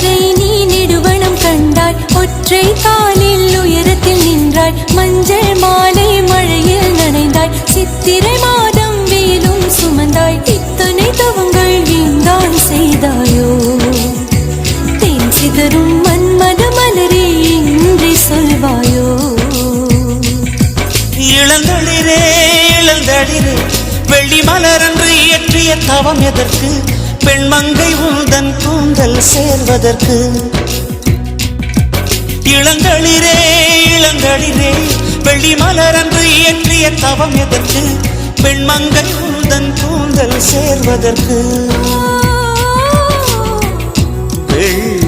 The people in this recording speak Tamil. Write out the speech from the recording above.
வரை நீ நெடுவனம் கண்டாய், ஒற்றை காலில் உயரத்தில் நின்றாய், மஞ்சள் மாலை மழையில் நனைந்தாய், சித்திரை மாதம் வேலும் சுமந்தாய், இத்தனை தவங்கள் நீந்தான் செய்தாயோ? தேன் சிதறும் மன்மத மலரே இன்றி சொல்வாயோ? இளந்தளிரே இளந்தளிரே வெள்ளி மலரன்று இயற்றிய தவம் எதற்கு? பெண்மங்கை உந்தன் கூந்தல் சேர்வதற்கு. இளந்தளிரே இளந்தளிரே வெள்ளி மலரன்று இயற்றிய தவம் எதற்கு? பெண்மங்கை உந்தன் கூந்தல் சேர்வதற்கு.